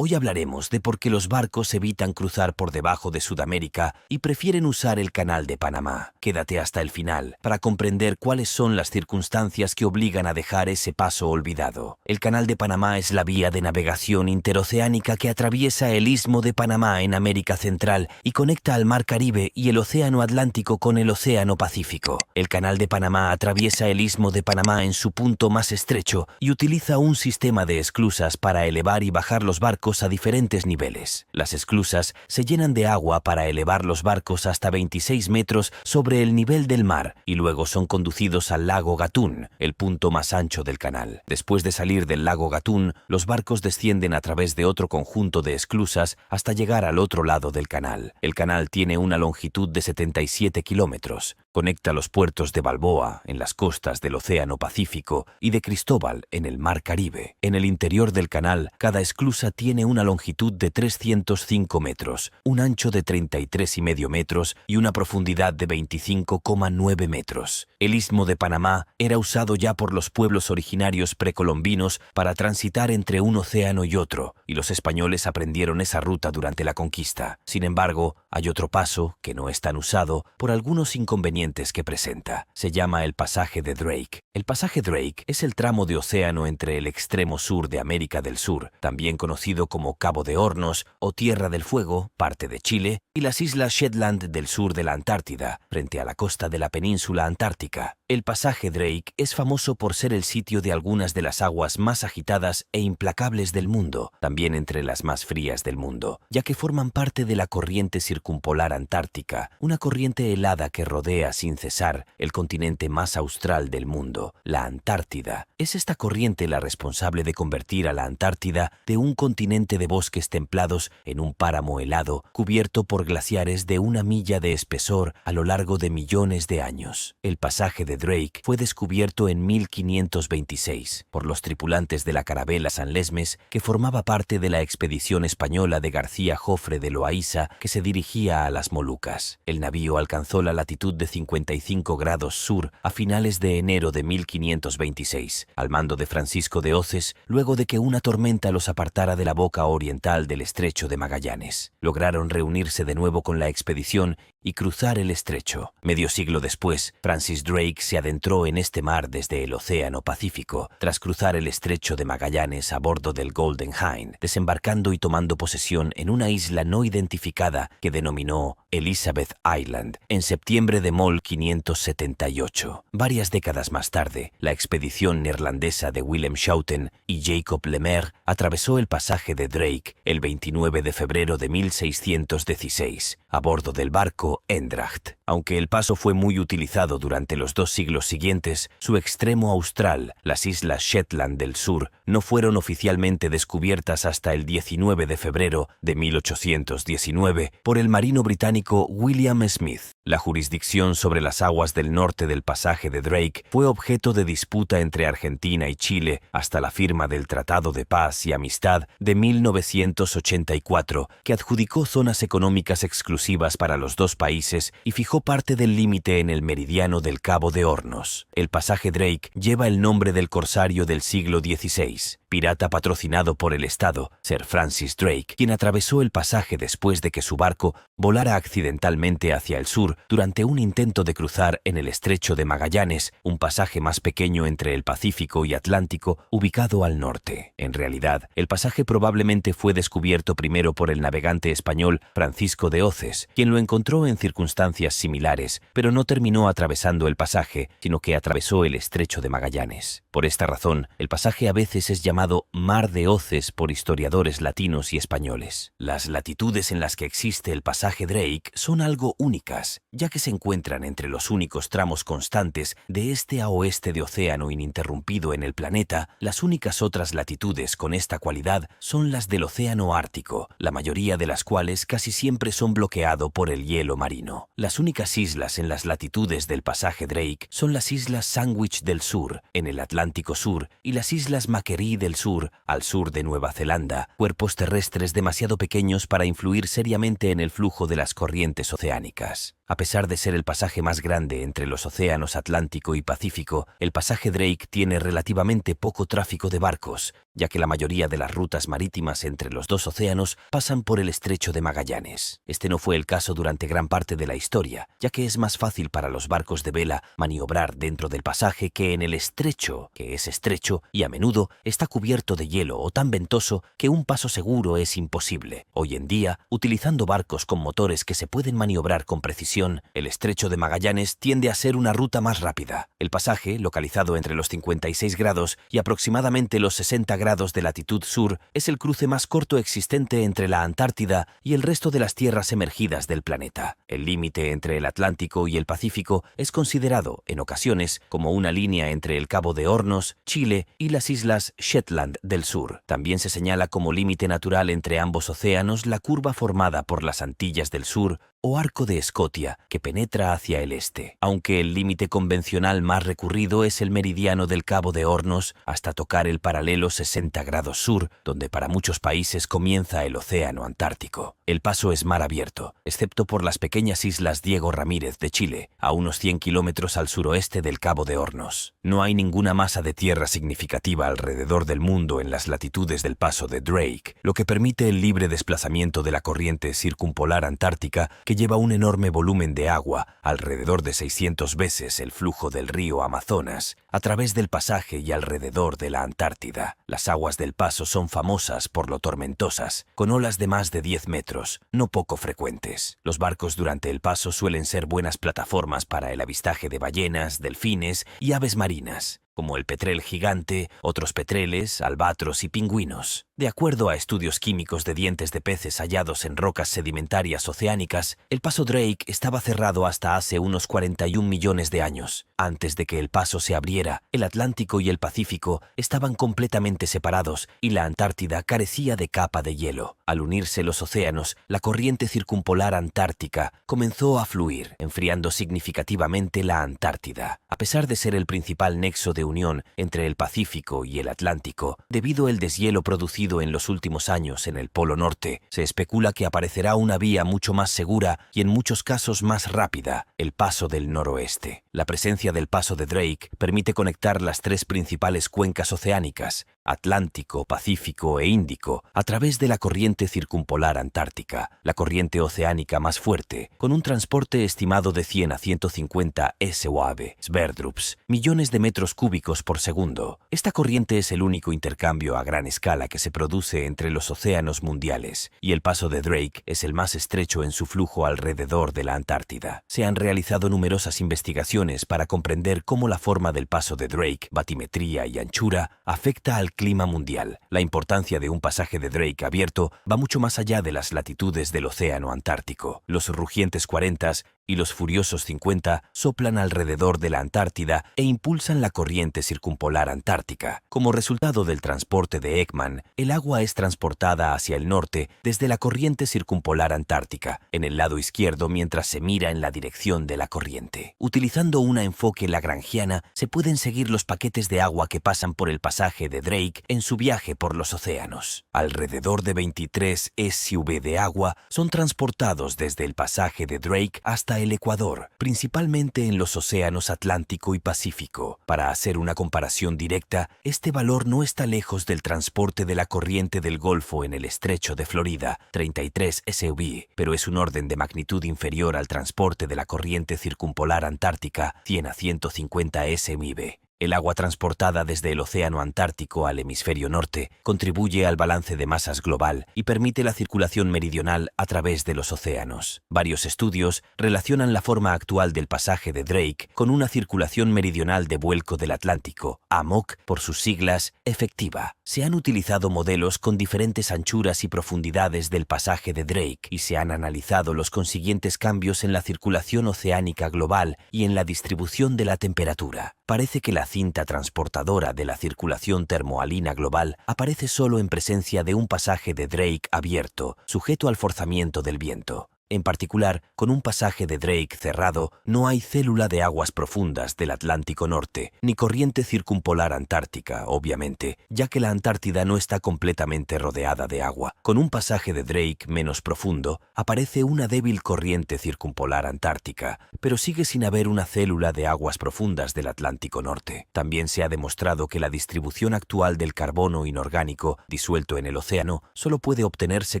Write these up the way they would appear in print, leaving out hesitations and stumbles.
Hoy hablaremos de por qué los barcos evitan cruzar por debajo de Sudamérica y prefieren usar el Canal de Panamá. Quédate hasta el final para comprender cuáles son las circunstancias que obligan a dejar ese paso olvidado. El Canal de Panamá es la vía de navegación interoceánica que atraviesa el Istmo de Panamá en América Central y conecta al Mar Caribe y el Océano Atlántico con el Océano Pacífico. El Canal de Panamá atraviesa el Istmo de Panamá en su punto más estrecho y utiliza un sistema de esclusas para elevar y bajar los barcos a diferentes niveles. Las esclusas se llenan de agua para elevar los barcos hasta 26 metros sobre el nivel del mar y luego son conducidos al lago Gatún, el punto más ancho del canal. Después de salir del lago Gatún, los barcos descienden a través de otro conjunto de esclusas hasta llegar al otro lado del canal. El canal tiene una longitud de 77 kilómetros. Conecta los puertos de Balboa, en las costas del Océano Pacífico, y de Cristóbal, en el Mar Caribe. En el interior del canal, cada esclusa tiene una longitud de 305 metros, un ancho de 33,5 metros y una profundidad de 25,9 metros. El Istmo de Panamá era usado ya por los pueblos originarios precolombinos para transitar entre un océano y otro, y los españoles aprendieron esa ruta durante la conquista. Sin embargo, hay otro paso, que no es tan usado, por algunos inconvenientes que presenta. Se llama el Pasaje de Drake. El Pasaje Drake es el tramo de océano entre el extremo sur de América del Sur, también conocido como Cabo de Hornos o Tierra del Fuego, parte de Chile, y las islas Shetland del sur de la Antártida, frente a la costa de la península antártica. El Pasaje Drake es famoso por ser el sitio de algunas de las aguas más agitadas e implacables del mundo, también entre las más frías del mundo, ya que forman parte de la corriente circumpolar antártica, una corriente helada que rodea sin cesar el continente más austral del mundo, la Antártida. Es esta corriente la responsable de convertir a la Antártida de un continente de bosques templados en un páramo helado cubierto por glaciares de 1 milla de espesor a lo largo de millones de años. El Pasaje de Drake fue descubierto en 1526 por los tripulantes de la carabela San Lesmes, que formaba parte de la expedición española de García Jofre de Loaiza que se dirigía a las Molucas. El navío alcanzó la latitud de 55 grados sur a finales de enero de 1526, al mando de Francisco de Oces, luego de que una tormenta los apartara de la boca oriental del estrecho de Magallanes. Lograron reunirse de nuevo con la expedición y cruzar el estrecho. Medio siglo después, Francis Drake se adentró en este mar desde el Océano Pacífico, tras cruzar el estrecho de Magallanes a bordo del Golden Hind, desembarcando y tomando posesión en una isla no identificada que denominó Elizabeth Island en septiembre de 1578. Varias décadas más tarde, la expedición neerlandesa de Willem Schouten y Jacob Lemaire atravesó el Pasaje de Drake el 29 de febrero de 1616, a bordo del barco Eendracht. Aunque el paso fue muy utilizado durante los 2 siglos siguientes, su extremo austral, las islas Shetland del sur, no fueron oficialmente descubiertas hasta el 19 de febrero de 1819 por el marino británico William Smith. La jurisdicción sobre las aguas del norte del Pasaje de Drake fue objeto de disputa entre Argentina y Chile hasta la firma del Tratado de Paz y Amistad de 1984, que adjudicó zonas económicas exclusivas para los dos países y fijó parte del límite en el meridiano del Cabo de Hornos. El Pasaje Drake lleva el nombre del corsario del siglo XVI, pirata patrocinado por el Estado, Sir Francis Drake, quien atravesó el pasaje después de que su barco volara accidentalmente hacia el sur durante un intento de cruzar en el estrecho de Magallanes, un pasaje más pequeño entre el Pacífico y Atlántico, ubicado al norte. En realidad, el pasaje probablemente fue descubierto primero por el navegante español Francisco de Oces, quien lo encontró en circunstancias similares, pero no terminó atravesando el pasaje, sino que atravesó el estrecho de Magallanes. Por esta razón, el pasaje a veces es llamado Mar de Oces por historiadores latinos y españoles. Las latitudes en las que existe el Pasaje Drake son algo únicas, ya que se encuentran entre los únicos tramos constantes de este a oeste de océano ininterrumpido en el planeta. Las únicas otras latitudes con esta cualidad son las del Océano Ártico, la mayoría de las cuales casi siempre son bloqueado por el hielo marino. Las únicas islas en las latitudes del Pasaje Drake son las islas Sandwich del Sur, en el Atlántico Sur, y las islas Macquarie del Sur, al sur de Nueva Zelanda, cuerpos terrestres demasiado pequeños para influir seriamente en el flujo de las corrientes oceánicas. A pesar de ser el pasaje más grande entre los océanos Atlántico y Pacífico, el pasaje Drake tiene relativamente poco tráfico de barcos, ya que la mayoría de las rutas marítimas entre los dos océanos pasan por el Estrecho de Magallanes. Este no fue el caso durante gran parte de la historia, ya que es más fácil para los barcos de vela maniobrar dentro del pasaje que en el estrecho, que es estrecho y a menudo está cubierto de hielo o tan ventoso que un paso seguro es imposible. Hoy en día, utilizando barcos con motores que se pueden maniobrar con precisión, el Estrecho de Magallanes tiende a ser una ruta más rápida. El pasaje, localizado entre los 56 grados y aproximadamente los 60 grados de latitud sur, es el cruce más corto existente entre la Antártida y el resto de las tierras emergidas del planeta. El límite entre el Atlántico y el Pacífico es considerado, en ocasiones, como una línea entre el Cabo de Hornos, Chile, y las islas Shetland del sur. También se señala como límite natural entre ambos océanos la curva formada por las Antillas del Sur o Arco de Escotia, que penetra hacia el este, aunque el límite convencional más recurrido es el meridiano del Cabo de Hornos hasta tocar el paralelo 60 grados sur, donde para muchos países comienza el océano Antártico. El paso es mar abierto, excepto por las pequeñas islas Diego Ramírez de Chile, a unos 100 kilómetros al suroeste del Cabo de Hornos. No hay ninguna masa de tierra significativa alrededor del mundo en las latitudes del paso de Drake, lo que permite el libre desplazamiento de la corriente circumpolar antártica, que lleva un enorme volumen de agua, alrededor de 600 veces el flujo del río Amazonas, a través del pasaje y alrededor de la Antártida. Las aguas del paso son famosas por lo tormentosas, con olas de más de 10 metros, no poco frecuentes. Los barcos durante el paso suelen ser buenas plataformas para el avistaje de ballenas, delfines y aves marinas, como el petrel gigante, otros petreles, albatros y pingüinos. De acuerdo a estudios químicos de dientes de peces hallados en rocas sedimentarias oceánicas, el paso Drake estaba cerrado hasta hace unos 41 millones de años. Antes de que el paso se abriera, el Atlántico y el Pacífico estaban completamente separados y la Antártida carecía de capa de hielo. Al unirse los océanos, la corriente circumpolar antártica comenzó a fluir, enfriando significativamente la Antártida. A pesar de ser el principal nexo de unión entre el Pacífico y el Atlántico, debido al deshielo producido en los últimos años en el Polo Norte, se especula que aparecerá una vía mucho más segura y en muchos casos más rápida, el Paso del Noroeste. La presencia del Paso de Drake permite conectar las tres principales cuencas oceánicas, Atlántico, Pacífico e Índico, a través de la corriente circumpolar antártica, la corriente oceánica más fuerte, con un transporte estimado de 100 a 150 sverdrups, millones de metros cúbicos por segundo. Esta corriente es el único intercambio a gran escala que se produce entre los océanos mundiales, y el Paso de Drake es el más estrecho en su flujo alrededor de la Antártida. Se han realizado numerosas investigaciones para comprender cómo la forma del Paso de Drake, batimetría y anchura, afecta al clima mundial. La importancia de un pasaje de Drake abierto va mucho más allá de las latitudes del océano Antártico. Los rugientes 40 y los furiosos 50 soplan alrededor de la Antártida e impulsan la corriente circumpolar antártica. Como resultado del transporte de Ekman, el agua es transportada hacia el norte desde la corriente circumpolar antártica, en el lado izquierdo mientras se mira en la dirección de la corriente. Utilizando un enfoque lagrangiana, se pueden seguir los paquetes de agua que pasan por el pasaje de Drake en su viaje por los océanos. Alrededor de 23 SUV de agua son transportados desde el pasaje de Drake hasta el Ecuador, principalmente en los océanos Atlántico y Pacífico. Para hacer una comparación directa, este valor no está lejos del transporte de la corriente del Golfo en el Estrecho de Florida, 33 SUV, pero es un orden de magnitud inferior al transporte de la corriente circumpolar antártica, 100 a 150 SMV. El agua transportada desde el océano Antártico al hemisferio norte contribuye al balance de masas global y permite la circulación meridional a través de los océanos. Varios estudios relacionan la forma actual del pasaje de Drake con una circulación meridional de vuelco del Atlántico, AMOC por sus siglas, efectiva. Se han utilizado modelos con diferentes anchuras y profundidades del pasaje de Drake y se han analizado los consiguientes cambios en la circulación oceánica global y en la distribución de la temperatura. Parece que la cinta transportadora de la circulación termohalina global aparece solo en presencia de un pasaje de Drake abierto, sujeto al forzamiento del viento. En particular, con un pasaje de Drake cerrado, no hay célula de aguas profundas del Atlántico Norte, ni corriente circumpolar antártica, obviamente, ya que la Antártida no está completamente rodeada de agua. Con un pasaje de Drake menos profundo, aparece una débil corriente circumpolar antártica, pero sigue sin haber una célula de aguas profundas del Atlántico Norte. También se ha demostrado que la distribución actual del carbono inorgánico disuelto en el océano solo puede obtenerse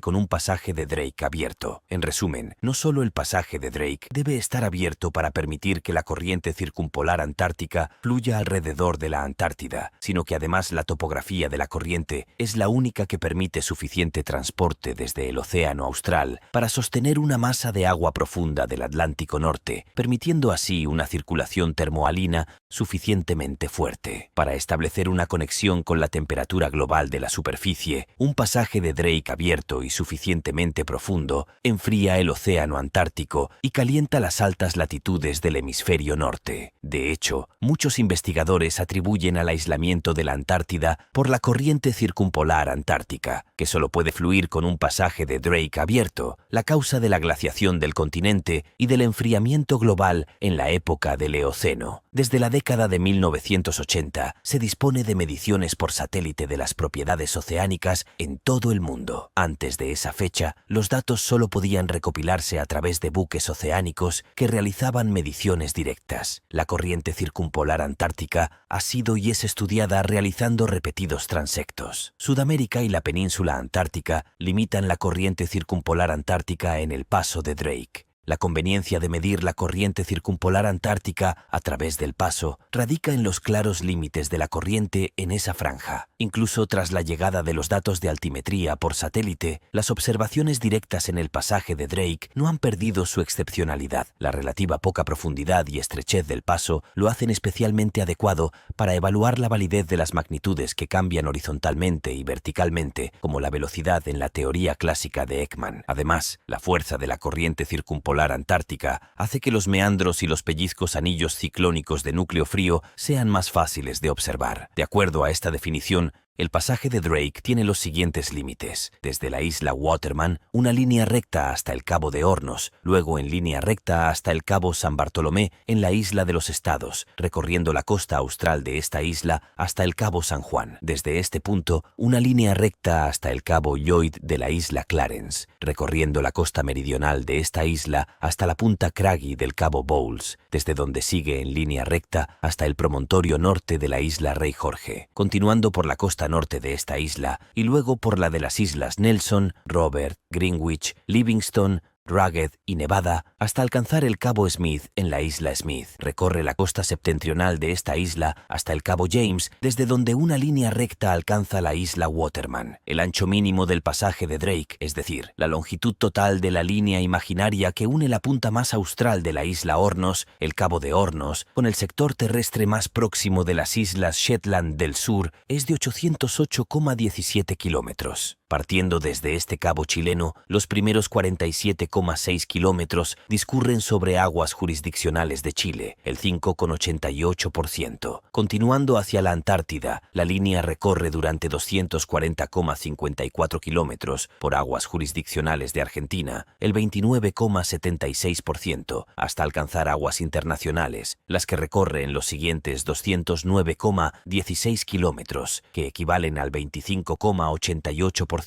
con un pasaje de Drake abierto. En resumen, no solo el pasaje de Drake debe estar abierto para permitir que la corriente circumpolar antártica fluya alrededor de la Antártida, sino que además la topografía de la corriente es la única que permite suficiente transporte desde el océano austral para sostener una masa de agua profunda del Atlántico Norte, permitiendo así una circulación termohalina suficientemente fuerte. Para establecer una conexión con la temperatura global de la superficie, un pasaje de Drake abierto y suficientemente profundo enfría el océano Antártico y calienta las altas latitudes del hemisferio norte. De hecho, muchos investigadores atribuyen al aislamiento de la Antártida por la corriente circumpolar antártica, que solo puede fluir con un pasaje de Drake abierto, la causa de la glaciación del continente y del enfriamiento global en la época del Eoceno. Desde la década de 1980 se dispone de mediciones por satélite de las propiedades oceánicas en todo el mundo. Antes de esa fecha, los datos solo podían recopilarse a través de buques oceánicos que realizaban mediciones directas. La corriente circumpolar antártica ha sido y es estudiada realizando repetidos transectos. Sudamérica y la península antártica limitan la corriente circumpolar antártica en el paso de Drake. La conveniencia de medir la corriente circumpolar antártica a través del paso radica en los claros límites de la corriente en esa franja. Incluso tras la llegada de los datos de altimetría por satélite, las observaciones directas en el pasaje de Drake no han perdido su excepcionalidad. La relativa poca profundidad y estrechez del paso lo hacen especialmente adecuado para evaluar la validez de las magnitudes que cambian horizontalmente y verticalmente, como la velocidad en la teoría clásica de Ekman. Además, la fuerza de la corriente circumpolar antártica hace que los meandros y los pellizcos anillos ciclónicos de núcleo frío sean más fáciles de observar. De acuerdo a esta definición, el pasaje de Drake tiene los siguientes límites. Desde la isla Waterman, una línea recta hasta el Cabo de Hornos, luego en línea recta hasta el Cabo San Bartolomé en la isla de los Estados, recorriendo la costa austral de esta isla hasta el Cabo San Juan. Desde este punto, una línea recta hasta el Cabo Lloyd de la isla Clarence, recorriendo la costa meridional de esta isla hasta la punta Craggy del Cabo Bowles, desde donde sigue en línea recta hasta el promontorio norte de la isla Rey Jorge, continuando por la costa norte de esta isla y luego por la de las islas Nelson, Robert, Greenwich, Livingston, Rugged y Nevada hasta alcanzar el Cabo Smith en la isla Smith. Recorre la costa septentrional de esta isla hasta el Cabo James, desde donde una línea recta alcanza la isla Waterman. El ancho mínimo del pasaje de Drake, es decir, la longitud total de la línea imaginaria que une la punta más austral de la isla Hornos, el Cabo de Hornos, con el sector terrestre más próximo de las islas Shetland del Sur, es de 808,17 kilómetros. Partiendo desde este cabo chileno, los primeros 47,6 kilómetros discurren sobre aguas jurisdiccionales de Chile, el 5,88%. Continuando hacia la Antártida, la línea recorre durante 240,54 kilómetros por aguas jurisdiccionales de Argentina, el 29,76%, hasta alcanzar aguas internacionales, las que recorre en los siguientes 209,16 kilómetros, que equivalen al 25,88%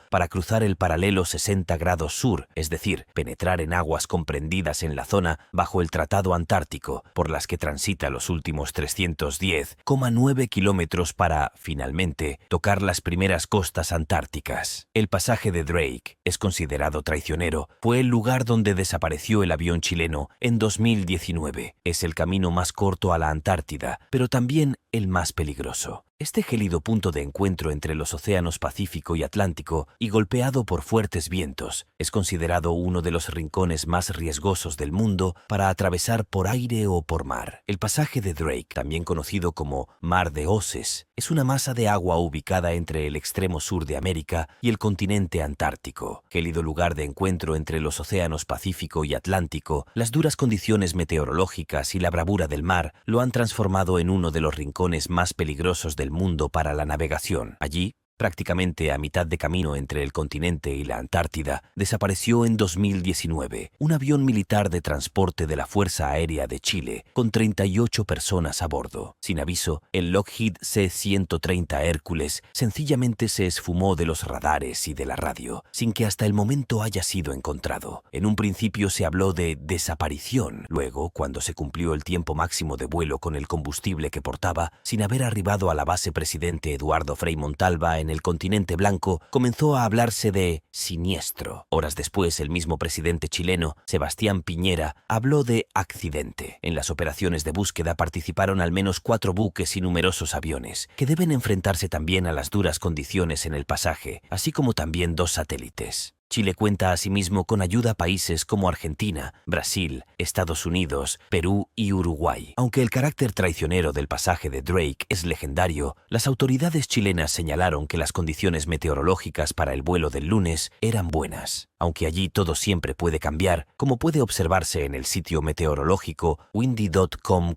para cruzar el paralelo 60 grados sur, es decir, penetrar en aguas comprendidas en la zona bajo el Tratado Antártico, por las que transita los últimos 310,9 kilómetros para, finalmente, tocar las primeras costas antárticas. El pasaje de Drake es considerado traicionero. Fue el lugar donde desapareció el avión chileno en 2019. Es el camino más corto a la Antártida, pero también el más peligroso. Este gélido punto de encuentro entre los océanos Pacífico y Atlántico, y golpeado por fuertes vientos, es considerado uno de los rincones más riesgosos del mundo para atravesar por aire o por mar. El pasaje de Drake, también conocido como Mar de Oces, es una masa de agua ubicada entre el extremo sur de América y el continente antártico. Gélido lugar de encuentro entre los océanos Pacífico y Atlántico, las duras condiciones meteorológicas y la bravura del mar lo han transformado en uno de los rincones más peligrosos del mundo para la navegación. Allí, Prácticamente a mitad de camino entre el continente y la Antártida, desapareció en 2019 un avión militar de transporte de la Fuerza Aérea de Chile con 38 personas a bordo. Sin aviso, el Lockheed C-130 Hércules sencillamente se esfumó de los radares y de la radio, sin que hasta el momento haya sido encontrado. En un principio se habló de desaparición. Luego, cuando se cumplió el tiempo máximo de vuelo con el combustible que portaba, sin haber arribado a la base Presidente Eduardo Frei Montalva en el continente blanco, comenzó a hablarse de siniestro. Horas después, el mismo presidente chileno, Sebastián Piñera, habló de accidente. En las operaciones de búsqueda participaron al menos 4 buques y numerosos aviones, que deben enfrentarse también a las duras condiciones en el pasaje, así como también 2 satélites. Chile cuenta asimismo con ayuda a países como Argentina, Brasil, Estados Unidos, Perú y Uruguay. Aunque el carácter traicionero del pasaje de Drake es legendario, las autoridades chilenas señalaron que las condiciones meteorológicas para el vuelo del lunes eran buenas. Aunque allí todo siempre puede cambiar, como puede observarse en el sitio meteorológico windy.com,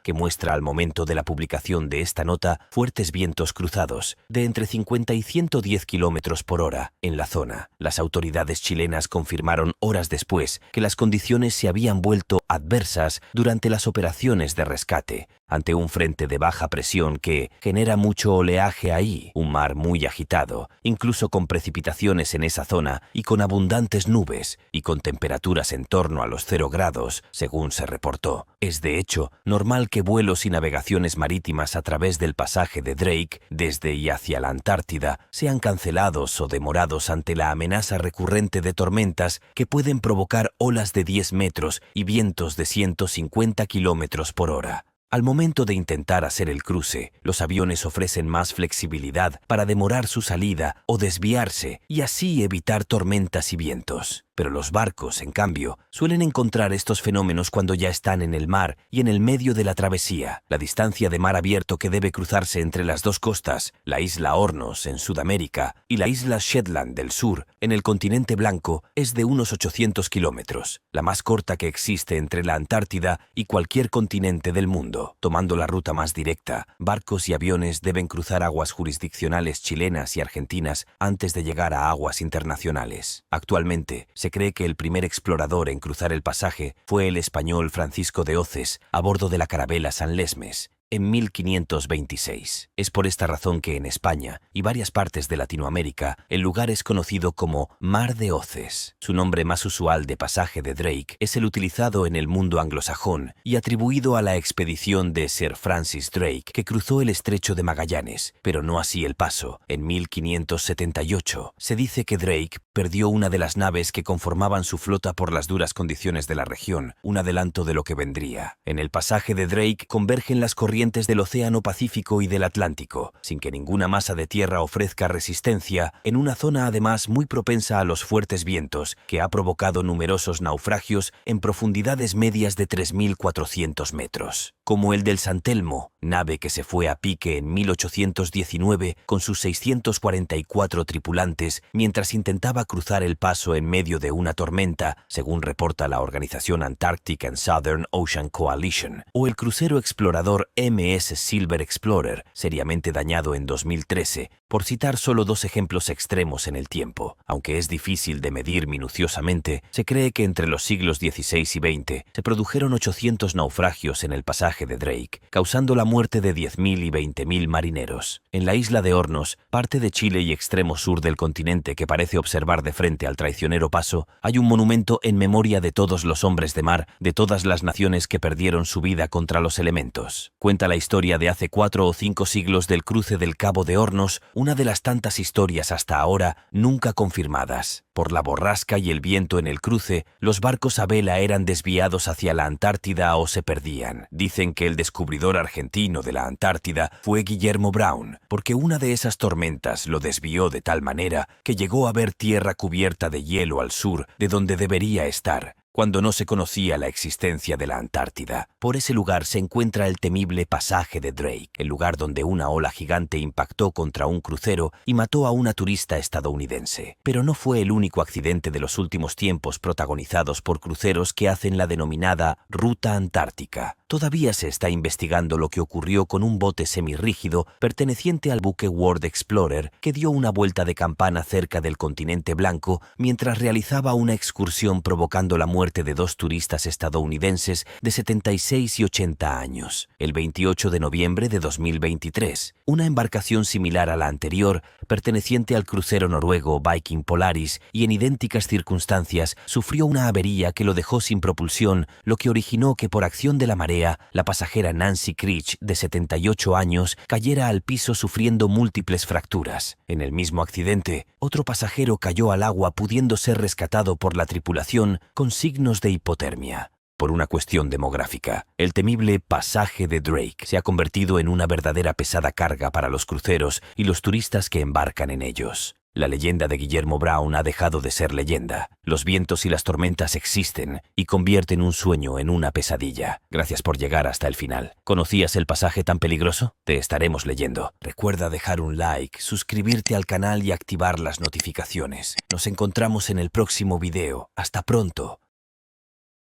que muestra al momento de la publicación de esta nota fuertes vientos cruzados de entre 50 y 110 kilómetros por hora en la zona. Las autoridades chilenas confirmaron horas después que las condiciones se habían vuelto adversas durante las operaciones de rescate, ante un frente de baja presión que genera mucho oleaje ahí, un mar muy agitado, incluso con precipitaciones en esa zona y con abundantes nubes y con temperaturas en torno a los 0 grados, según se reportó. Es de hecho normal que vuelos y navegaciones marítimas a través del pasaje de Drake, desde y hacia la Antártida, sean cancelados o demorados ante la amenaza recurrente de tormentas que pueden provocar olas de 10 metros y vientos de 150 kilómetros por hora. Al momento de intentar hacer el cruce, los aviones ofrecen más flexibilidad para demorar su salida o desviarse y así evitar tormentas y vientos. Pero los barcos, en cambio, suelen encontrar estos fenómenos cuando ya están en el mar y en el medio de la travesía. La distancia de mar abierto que debe cruzarse entre las 2 costas, la isla Hornos en Sudamérica y la isla Shetland del sur, en el continente blanco, es de unos 800 kilómetros, la más corta que existe entre la Antártida y cualquier continente del mundo. Tomando la ruta más directa, barcos y aviones deben cruzar aguas jurisdiccionales chilenas y argentinas antes de llegar a aguas internacionales. Actualmente, se cree que el primer explorador en cruzar el pasaje fue el español Francisco de Oces a bordo de la carabela San Lesmes, en 1526. Es por esta razón que en España y varias partes de Latinoamérica el lugar es conocido como Mar de Oces. Su nombre más usual de pasaje de Drake es el utilizado en el mundo anglosajón y atribuido a la expedición de Sir Francis Drake que cruzó el estrecho de Magallanes, pero no así el paso. En 1578 se dice que Drake perdió una de las naves que conformaban su flota por las duras condiciones de la región, un adelanto de lo que vendría. En el pasaje de Drake convergen las corrientes del Océano Pacífico y del Atlántico, sin que ninguna masa de tierra ofrezca resistencia, en una zona además muy propensa a los fuertes vientos, que ha provocado numerosos naufragios en profundidades medias de 3.400 metros. Como el del San Telmo, nave que se fue a pique en 1819 con sus 644 tripulantes mientras intentaba cruzar el paso en medio de una tormenta, según reporta la organización Antarctic and Southern Ocean Coalition, o el crucero explorador MS Silver Explorer, seriamente dañado en 2013, por citar solo 2 ejemplos extremos en el tiempo. Aunque es difícil de medir minuciosamente, se cree que entre los siglos XVI y XX se produjeron 800 naufragios en el pasaje de Drake, causando la muerte de 10.000 y 20.000 marineros. En la isla de Hornos, parte de Chile y extremo sur del continente que parece observar de frente al traicionero paso, hay un monumento en memoria de todos los hombres de mar, de todas las naciones que perdieron su vida contra los elementos. Cuenta la historia de hace 4 o 5 siglos del cruce del Cabo de Hornos, una de las tantas historias hasta ahora nunca confirmadas. Por la borrasca y el viento en el cruce, los barcos a vela eran desviados hacia la Antártida o se perdían. Dicen que el descubridor argentino de la Antártida fue Guillermo Brown, porque una de esas tormentas lo desvió de tal manera que llegó a ver tierra cubierta de hielo al sur de donde debería estar, cuando no se conocía la existencia de la Antártida. Por ese lugar se encuentra el temible pasaje de Drake, el lugar donde una ola gigante impactó contra un crucero y mató a una turista estadounidense. Pero no fue el único accidente de los últimos tiempos protagonizados por cruceros que hacen la denominada Ruta Antártica. Todavía se está investigando lo que ocurrió con un bote semirrígido perteneciente al buque World Explorer que dio una vuelta de campana cerca del continente blanco mientras realizaba una excursión provocando la muerte de 2 turistas estadounidenses de 76 y 80 años. El 28 de noviembre de 2023, una embarcación similar a la anterior, perteneciente al crucero noruego Viking Polaris y en idénticas circunstancias, sufrió una avería que lo dejó sin propulsión, lo que originó que por acción de la marea la pasajera Nancy Creech, de 78 años, cayera al piso sufriendo múltiples fracturas. En el mismo accidente, otro pasajero cayó al agua pudiendo ser rescatado por la tripulación con signos de hipotermia. Por una cuestión demográfica, el temible pasaje de Drake se ha convertido en una verdadera pesada carga para los cruceros y los turistas que embarcan en ellos. La leyenda de Guillermo Brown ha dejado de ser leyenda. Los vientos y las tormentas existen y convierten un sueño en una pesadilla. Gracias por llegar hasta el final. ¿Conocías el pasaje tan peligroso? Te estaremos leyendo. Recuerda dejar un like, suscribirte al canal y activar las notificaciones. Nos encontramos en el próximo video. Hasta pronto.